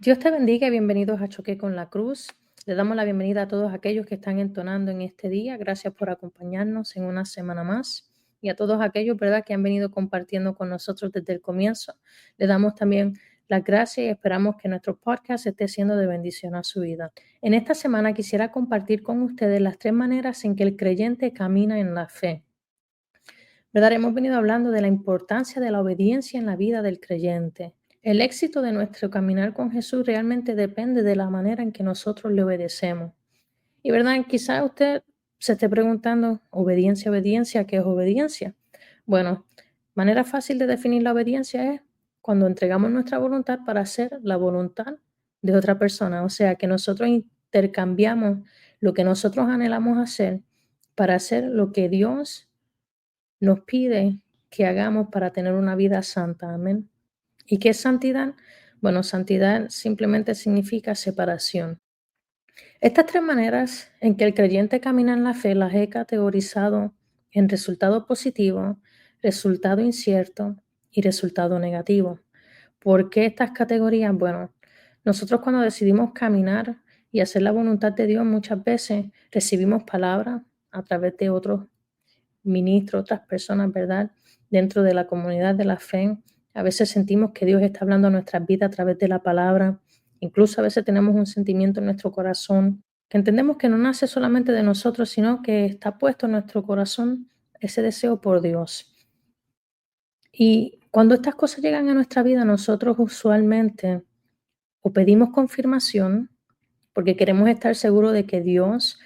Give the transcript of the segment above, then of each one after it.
Dios te bendiga y bienvenidos a Choque con la Cruz. Le damos la bienvenida a todos aquellos que están entonando en este día. Gracias por acompañarnos en una semana más. Y a todos aquellos, ¿verdad?, que han venido compartiendo con nosotros desde el comienzo. Le damos también las gracias y esperamos que nuestro podcast esté siendo de bendición a su vida. En esta semana quisiera compartir con ustedes las 3 maneras en que el creyente camina en la fe. ¿Verdad? Hemos venido hablando de la importancia de la obediencia en la vida del creyente. El éxito de nuestro caminar con Jesús realmente depende de la manera en que nosotros le obedecemos. Y verdad, quizás usted se esté preguntando, obediencia, obediencia, ¿qué es obediencia? Bueno, manera fácil de definir la obediencia es cuando entregamos nuestra voluntad para hacer la voluntad de otra persona. O sea, que nosotros intercambiamos lo que nosotros anhelamos hacer para hacer lo que Dios nos pide que hagamos para tener una vida santa. Amén. ¿Y qué es santidad? Bueno, santidad simplemente significa separación. Estas 3 maneras en que el creyente camina en la fe las he categorizado en resultado positivo, resultado incierto y resultado negativo. ¿Por qué estas categorías? Bueno, nosotros cuando decidimos caminar y hacer la voluntad de Dios muchas veces recibimos palabras a través de otros ministros, otras personas, ¿verdad? Dentro de la comunidad de la fe. A veces sentimos que Dios está hablando a nuestras vidas a través de la palabra. Incluso a veces tenemos un sentimiento en nuestro corazón que entendemos que no nace solamente de nosotros, sino que está puesto en nuestro corazón ese deseo por Dios. Y cuando estas cosas llegan a nuestra vida, nosotros usualmente o pedimos confirmación porque queremos estar seguros de que Dios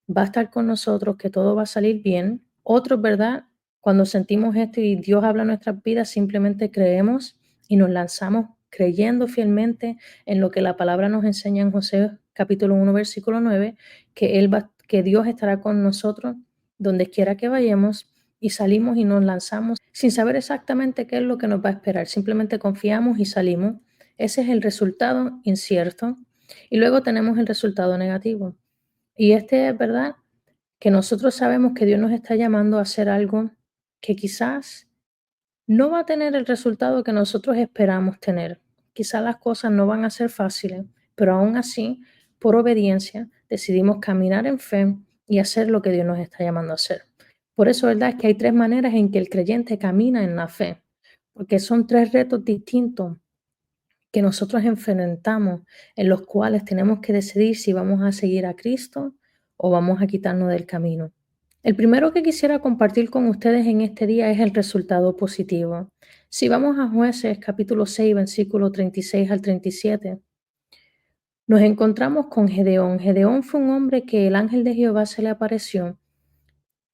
va a estar con nosotros, que todo va a salir bien. Otros, ¿verdad? Cuando sentimos esto y Dios habla en nuestras vidas, simplemente creemos y nos lanzamos creyendo fielmente en lo que la palabra nos enseña en José capítulo 1, versículo 9, que Dios estará con nosotros donde quiera que vayamos, y salimos y nos lanzamos sin saber exactamente qué es lo que nos va a esperar. Simplemente confiamos y salimos. Ese es el resultado incierto. Y luego tenemos el resultado negativo. Y este es verdad que nosotros sabemos que Dios nos está llamando a hacer algo que quizás no va a tener el resultado que nosotros esperamos tener. Quizás las cosas no van a ser fáciles, pero aún así, por obediencia, decidimos caminar en fe y hacer lo que Dios nos está llamando a hacer. Por eso, verdad, es que hay 3 maneras en que el creyente camina en la fe, porque son 3 retos distintos que nosotros enfrentamos, en los cuales tenemos que decidir si vamos a seguir a Cristo o vamos a quitarnos del camino. El primero que quisiera compartir con ustedes en este día es el resultado positivo. Si vamos a Jueces capítulo 6, versículo 36 al 37, nos encontramos con Gedeón. Gedeón fue un hombre que el ángel de Jehová se le apareció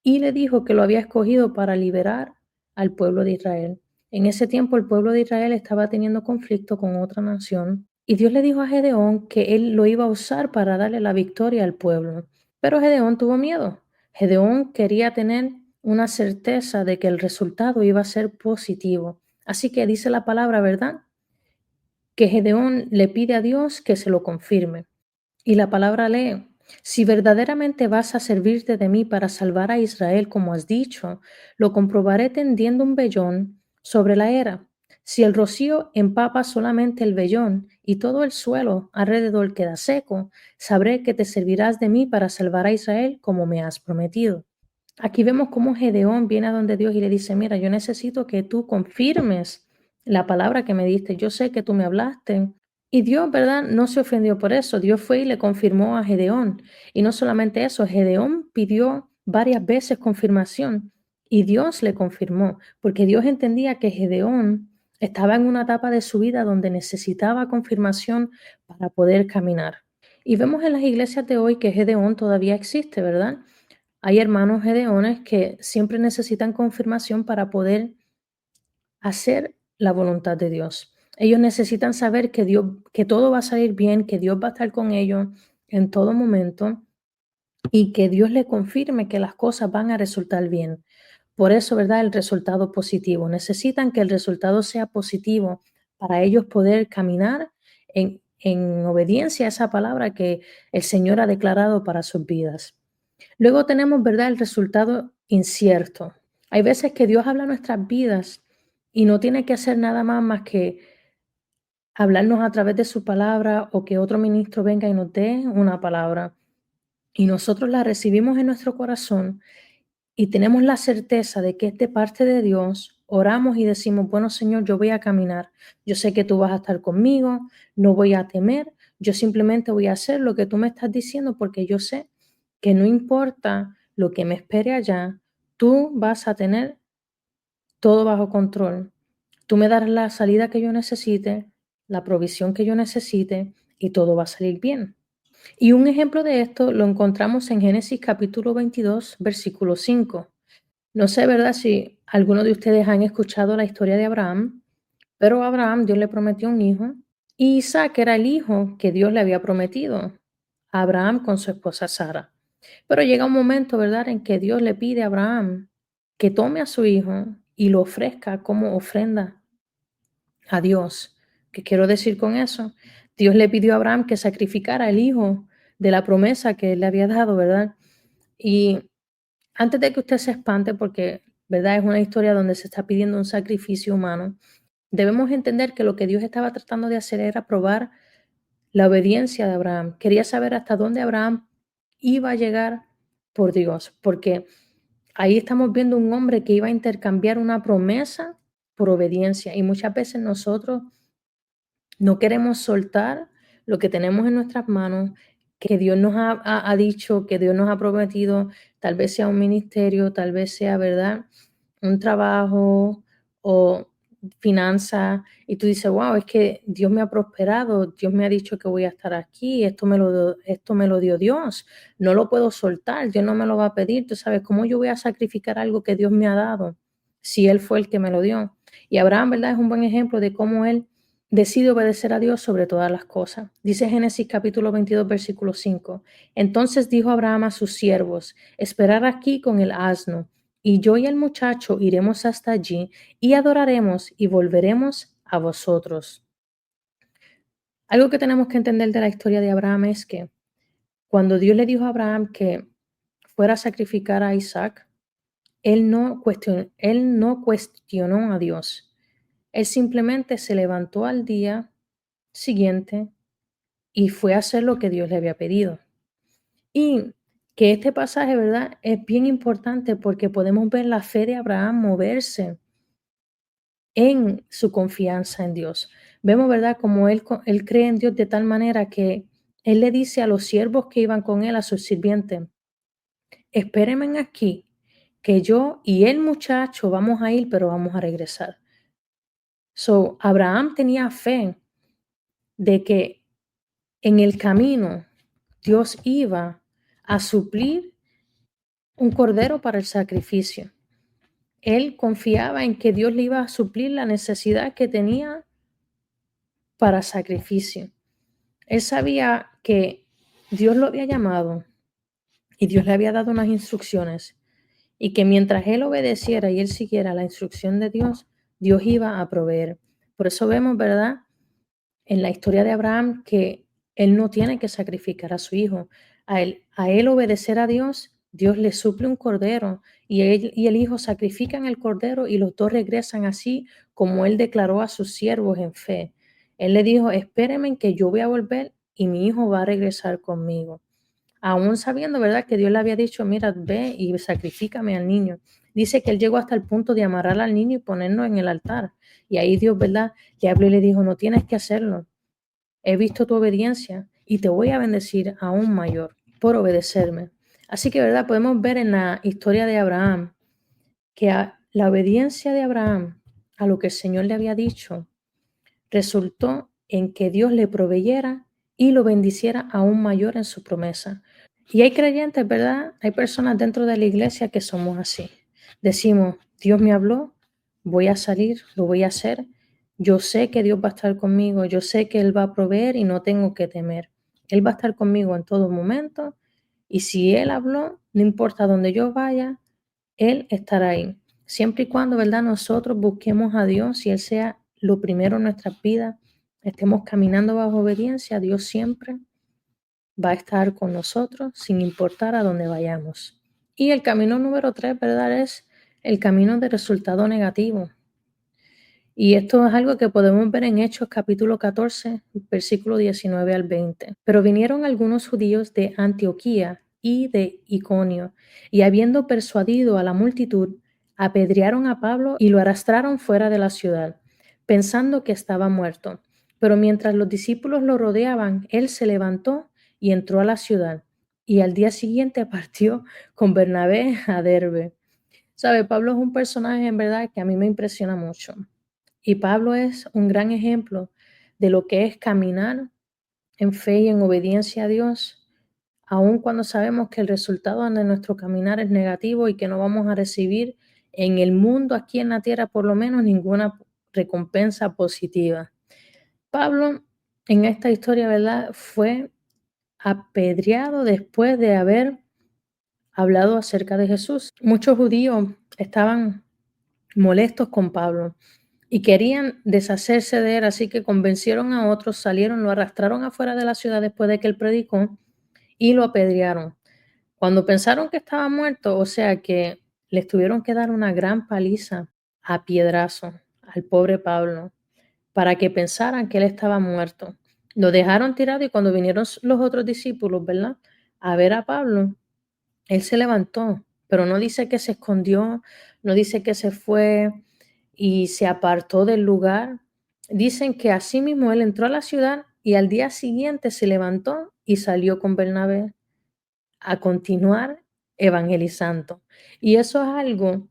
y le dijo que lo había escogido para liberar al pueblo de Israel. En ese tiempo el pueblo de Israel estaba teniendo conflicto con otra nación y Dios le dijo a Gedeón que él lo iba a usar para darle la victoria al pueblo. Pero Gedeón tuvo miedo. Gedeón quería tener una certeza de que el resultado iba a ser positivo. Así que dice la palabra, ¿verdad?, que Gedeón le pide a Dios que se lo confirme. Y la palabra lee: si verdaderamente vas a servirte de mí para salvar a Israel, como has dicho, lo comprobaré tendiendo un vellón sobre la era. Si el rocío empapa solamente el vellón y todo el suelo alrededor queda seco, sabré que te servirás de mí para salvar a Israel, como me has prometido. Aquí vemos cómo Gedeón viene a donde Dios y le dice: mira, yo necesito que tú confirmes la palabra que me diste. Yo sé que tú me hablaste. Y Dios, ¿verdad?, no se ofendió por eso. Dios fue y le confirmó a Gedeón. Y no solamente eso, Gedeón pidió varias veces confirmación y Dios le confirmó, porque Dios entendía que Gedeón estaba en una etapa de su vida donde necesitaba confirmación para poder caminar. Y vemos en las iglesias de hoy que Gedeón todavía existe, ¿verdad? Hay hermanos gedeones que siempre necesitan confirmación para poder hacer la voluntad de Dios. Ellos necesitan saber que Dios, que todo va a salir bien, que Dios va a estar con ellos en todo momento y que Dios le confirme que las cosas van a resultar bien. Por eso, ¿verdad?, el resultado positivo. Necesitan que el resultado sea positivo para ellos poder caminar en obediencia a esa palabra que el Señor ha declarado para sus vidas. Luego tenemos, ¿verdad?, el resultado incierto. Hay veces que Dios habla a nuestras vidas y no tiene que hacer nada más que hablarnos a través de su palabra o que otro ministro venga y nos dé una palabra y nosotros la recibimos en nuestro corazón y tenemos la certeza de que es de parte de Dios, oramos y decimos, bueno Señor, yo voy a caminar, yo sé que tú vas a estar conmigo, no voy a temer, yo simplemente voy a hacer lo que tú me estás diciendo porque yo sé que no importa lo que me espere allá, tú vas a tener todo bajo control. Tú me darás la salida que yo necesite, la provisión que yo necesite y todo va a salir bien. Y un ejemplo de esto lo encontramos en Génesis capítulo 22, versículo 5. No sé, ¿verdad?, si algunos de ustedes han escuchado la historia de Abraham, pero a Abraham Dios le prometió un hijo y Isaac era el hijo que Dios le había prometido a Abraham con su esposa Sara. Pero llega un momento, ¿verdad?, en que Dios le pide a Abraham que tome a su hijo y lo ofrezca como ofrenda a Dios. ¿Qué quiero decir con eso? Dios le pidió a Abraham que sacrificara el hijo de la promesa que él le había dado, ¿verdad? Y antes de que usted se espante, porque, ¿verdad?, es una historia donde se está pidiendo un sacrificio humano, debemos entender que lo que Dios estaba tratando de hacer era probar la obediencia de Abraham. Quería saber hasta dónde Abraham iba a llegar por Dios, porque ahí estamos viendo un hombre que iba a intercambiar una promesa por obediencia. Y muchas veces nosotros no queremos soltar lo que tenemos en nuestras manos, que Dios nos ha dicho, que Dios nos ha prometido, tal vez sea un ministerio, tal vez sea, ¿verdad?, un trabajo o finanzas, y tú dices, wow, es que Dios me ha prosperado, Dios me ha dicho que voy a estar aquí, esto me lo dio Dios, no lo puedo soltar, Dios no me lo va a pedir, tú sabes, ¿cómo yo voy a sacrificar algo que Dios me ha dado si Él fue el que me lo dio? Y Abraham, ¿verdad?, es un buen ejemplo de cómo él decide obedecer a Dios sobre todas las cosas. Dice Génesis capítulo 22, versículo 5. Entonces dijo Abraham a sus siervos, esperad aquí con el asno, y yo y el muchacho iremos hasta allí y adoraremos y volveremos a vosotros. Algo que tenemos que entender de la historia de Abraham es que cuando Dios le dijo a Abraham que fuera a sacrificar a Isaac, él no cuestionó a Dios. Él simplemente se levantó al día siguiente y fue a hacer lo que Dios le había pedido. Y que este pasaje, ¿verdad?, es bien importante porque podemos ver la fe de Abraham moverse en su confianza en Dios. Vemos, ¿verdad?, como él cree en Dios de tal manera que él le dice a los siervos que iban con él, a sus sirvientes, espérenme aquí, que yo y el muchacho vamos a ir, pero vamos a regresar. So, Abraham tenía fe de que en el camino Dios iba a suplir un cordero para el sacrificio. Él confiaba en que Dios le iba a suplir la necesidad que tenía para sacrificio. Él sabía que Dios lo había llamado y Dios le había dado unas instrucciones y que mientras él obedeciera y él siguiera la instrucción de Dios, Dios iba a proveer. Por eso vemos, ¿verdad?, en la historia de Abraham que él no tiene que sacrificar a su hijo. A él obedecer a Dios, Dios le suple un cordero y él y el hijo sacrifican el cordero y los dos regresan así como él declaró a sus siervos en fe. Él le dijo, espérenme que yo voy a volver y mi hijo va a regresar conmigo. Aún sabiendo, ¿verdad?, que Dios le había dicho, mira, ve y sacrifícame al niño. Dice que él llegó hasta el punto de amarrar al niño y ponerlo en el altar. Y ahí Dios, ¿verdad?, le habló y le dijo, no tienes que hacerlo. He visto tu obediencia y te voy a bendecir aún mayor por obedecerme. Así que, ¿verdad?, podemos ver en la historia de Abraham que la obediencia de Abraham a lo que el Señor le había dicho resultó en que Dios le proveyera y lo bendiciera aún mayor en su promesa. Y hay creyentes, ¿verdad? Hay personas dentro de la iglesia que somos así. Decimos, Dios me habló, voy a salir, lo voy a hacer. Yo sé que Dios va a estar conmigo, yo sé que Él va a proveer y no tengo que temer. Él va a estar conmigo en todo momento y si Él habló, no importa dónde yo vaya, Él estará ahí. Siempre y cuando, ¿verdad?, nosotros busquemos a Dios y Él sea lo primero en nuestras vidas, estemos caminando bajo obediencia, Dios siempre va a estar con nosotros sin importar a dónde vayamos. Y el camino número 3, ¿verdad?, es el camino de resultado negativo. Y esto es algo que podemos ver en Hechos capítulo 14, versículo 19 al 20. Pero vinieron algunos judíos de Antioquía y de Iconio, y habiendo persuadido a la multitud, apedrearon a Pablo y lo arrastraron fuera de la ciudad, pensando que estaba muerto. Pero mientras los discípulos lo rodeaban, él se levantó y entró a la ciudad, y al día siguiente partió con Bernabé a Derbe. Sabe, Pablo es un personaje en verdad que a mí me impresiona mucho. Y Pablo es un gran ejemplo de lo que es caminar en fe y en obediencia a Dios, aun cuando sabemos que el resultado de nuestro caminar es negativo y que no vamos a recibir en el mundo, aquí en la tierra, por lo menos ninguna recompensa positiva. Pablo, en esta historia, ¿verdad?, fue apedreado después de haber hablado acerca de Jesús. Muchos judíos estaban molestos con Pablo y querían deshacerse de él, así que convencieron a otros, salieron, lo arrastraron afuera de la ciudad después de que él predicó y lo apedrearon. Cuando pensaron que estaba muerto, o sea que les tuvieron que dar una gran paliza a piedrazo al pobre Pablo para que pensaran que él estaba muerto. Lo dejaron tirado y cuando vinieron los otros discípulos, ¿verdad?, a ver a Pablo, él se levantó, pero no dice que se escondió, no dice que se fue y se apartó del lugar. Dicen que así mismo él entró a la ciudad y al día siguiente se levantó y salió con Bernabé a continuar evangelizando. Y eso es algo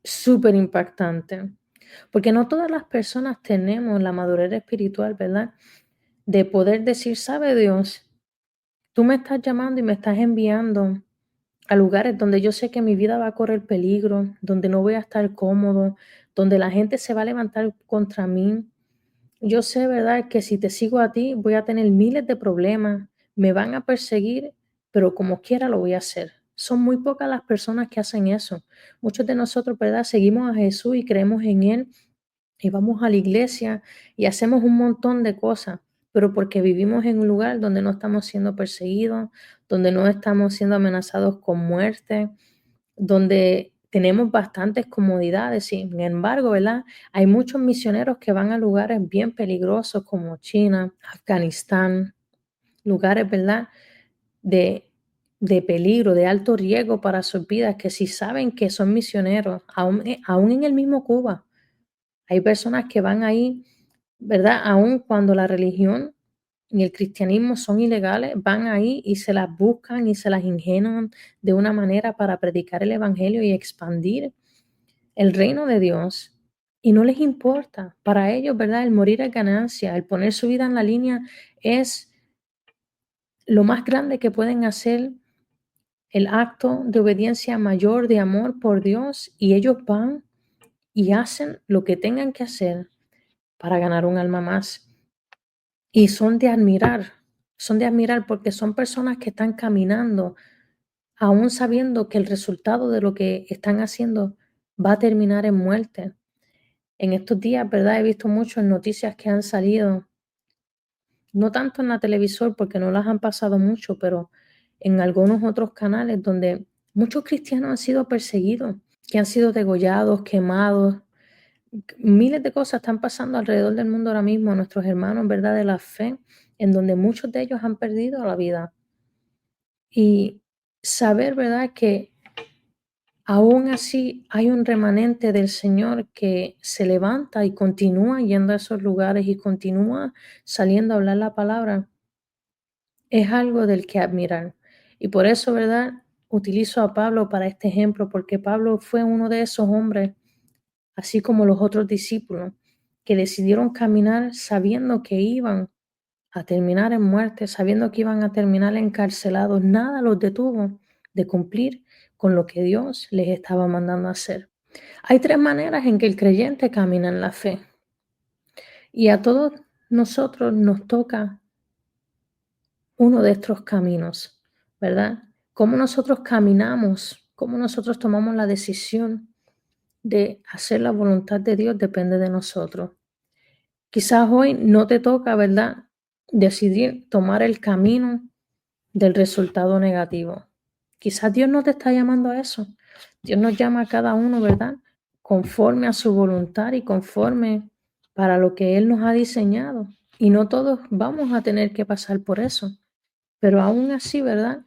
súper impactante, porque no todas las personas tenemos la madurez espiritual, ¿verdad?, de poder decir, sabe Dios, tú me estás llamando y me estás enviando a lugares donde yo sé que mi vida va a correr peligro, donde no voy a estar cómodo, donde la gente se va a levantar contra mí. Yo sé, ¿verdad?, que si te sigo a ti voy a tener miles de problemas, me van a perseguir, pero como quiera lo voy a hacer. Son muy pocas las personas que hacen eso. Muchos de nosotros, ¿verdad?, seguimos a Jesús y creemos en Él y vamos a la iglesia y hacemos un montón de cosas, pero porque vivimos en un lugar donde no estamos siendo perseguidos, donde no estamos siendo amenazados con muerte, donde tenemos bastantes comodidades. Sin embargo, ¿verdad?, hay muchos misioneros que van a lugares bien peligrosos como China, Afganistán, lugares, ¿verdad?, de, de peligro, de alto riesgo para sus vidas, que si saben que son misioneros, aún en el mismo Cuba, hay personas que van ahí, ¿verdad? Aun cuando la religión y el cristianismo son ilegales, van ahí y se las buscan y se las ingenian de una manera para predicar el evangelio y expandir el reino de Dios. Y no les importa. Para ellos, ¿verdad?, el morir es ganancia, el poner su vida en la línea es lo más grande que pueden hacer, el acto de obediencia mayor, de amor por Dios, y ellos van y hacen lo que tengan que hacer para ganar un alma más. Y son de admirar porque son personas que están caminando, aún sabiendo que el resultado de lo que están haciendo va a terminar en muerte. En estos días, ¿verdad?, he visto muchas noticias que han salido, no tanto en la televisor porque no las han pasado mucho, pero en algunos otros canales donde muchos cristianos han sido perseguidos, que han sido degollados, quemados. Miles de cosas están pasando alrededor del mundo ahora mismo, a nuestros hermanos, ¿verdad?, de la fe, en donde muchos de ellos han perdido la vida. Y saber, ¿verdad?, que aún así hay un remanente del Señor que se levanta y continúa yendo a esos lugares y continúa saliendo a hablar la palabra, es algo del que admirar. Y por eso, ¿verdad?, utilizo a Pablo para este ejemplo, porque Pablo fue uno de esos hombres, así como los otros discípulos, que decidieron caminar sabiendo que iban a terminar en muerte, sabiendo que iban a terminar encarcelados. Nada los detuvo de cumplir con lo que Dios les estaba mandando a hacer. Hay tres maneras en que el creyente camina en la fe. Y a todos nosotros nos toca uno de estos caminos, ¿verdad? Cómo nosotros caminamos, cómo nosotros tomamos la decisión de hacer la voluntad de Dios depende de nosotros. Quizás hoy no te toca, ¿verdad?, decidir tomar el camino del resultado negativo. Quizás Dios no te está llamando a eso. Dios nos llama a cada uno, ¿verdad?, conforme a su voluntad y conforme para lo que Él nos ha diseñado. Y no todos vamos a tener que pasar por eso. Pero aún así, ¿verdad?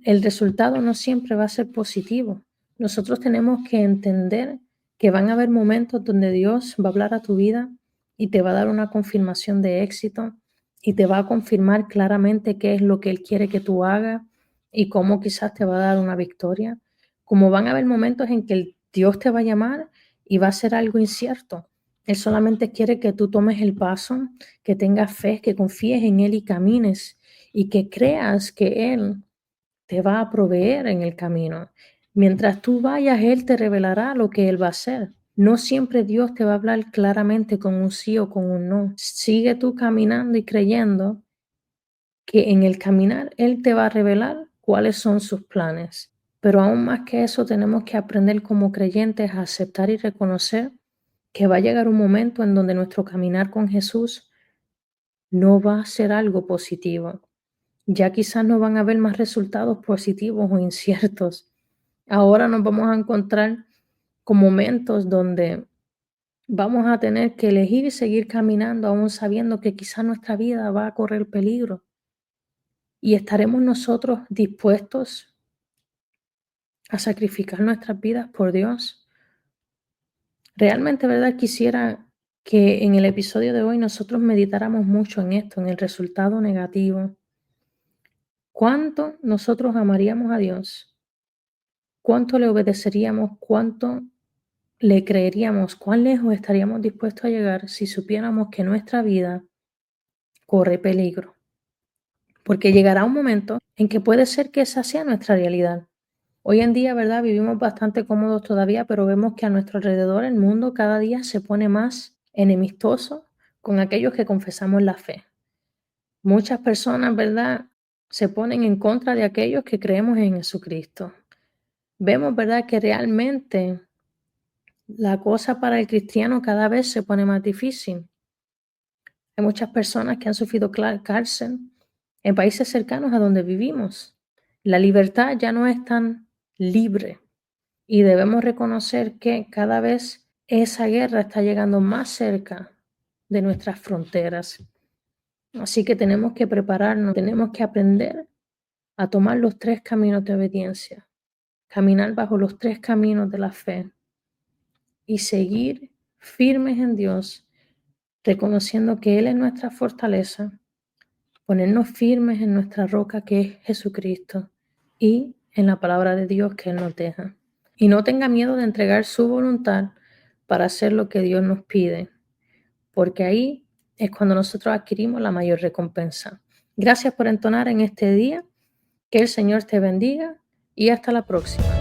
El resultado no siempre va a ser positivo. Nosotros tenemos que entender que van a haber momentos donde Dios va a hablar a tu vida y te va a dar una confirmación de éxito y te va a confirmar claramente qué es lo que Él quiere que tú hagas y cómo quizás te va a dar una victoria. Como van a haber momentos en que Dios te va a llamar y va a ser algo incierto. Él solamente quiere que tú tomes el paso, que tengas fe, que confíes en Él y camines y que creas que Él te va a proveer en el camino. Mientras tú vayas, Él te revelará lo que Él va a hacer. No siempre Dios te va a hablar claramente con un sí o con un no. Sigue tú caminando y creyendo que en el caminar Él te va a revelar cuáles son sus planes. Pero aún más que eso, tenemos que aprender como creyentes a aceptar y reconocer que va a llegar un momento en donde nuestro caminar con Jesús no va a ser algo positivo. Ya quizás no van a haber más resultados positivos o inciertos. Ahora nos vamos a encontrar con momentos donde vamos a tener que elegir y seguir caminando aún sabiendo que quizás nuestra vida va a correr peligro. Y estaremos nosotros dispuestos a sacrificar nuestras vidas por Dios. Realmente, ¿verdad? Quisiera que en el episodio de hoy nosotros meditáramos mucho en esto, en el resultado negativo. ¿Cuánto nosotros amaríamos a Dios? ¿Cuánto le obedeceríamos? ¿Cuánto le creeríamos? ¿Cuán lejos estaríamos dispuestos a llegar si supiéramos que nuestra vida corre peligro? Porque llegará un momento en que puede ser que esa sea nuestra realidad. Hoy en día, ¿verdad? Vivimos bastante cómodos todavía, pero vemos que a nuestro alrededor el mundo cada día se pone más enemistoso con aquellos que confesamos la fe. Muchas personas, ¿verdad? Se ponen en contra de aquellos que creemos en Jesucristo. Vemos, ¿verdad? Que realmente la cosa para el cristiano cada vez se pone más difícil. Hay muchas personas que han sufrido cárcel en países cercanos a donde vivimos. La libertad ya no es tan libre y debemos reconocer que cada vez esa guerra está llegando más cerca de nuestras fronteras. Así que tenemos que prepararnos, tenemos que aprender a tomar los 3 caminos de obediencia, caminar bajo los 3 caminos de la fe y seguir firmes en Dios, reconociendo que Él es nuestra fortaleza, ponernos firmes en nuestra roca que es Jesucristo y en la palabra de Dios que Él nos deja. Y no tenga miedo de entregar su voluntad para hacer lo que Dios nos pide, porque ahí es cuando nosotros adquirimos la mayor recompensa. Gracias por entonar en este día, que el Señor te bendiga y hasta la próxima.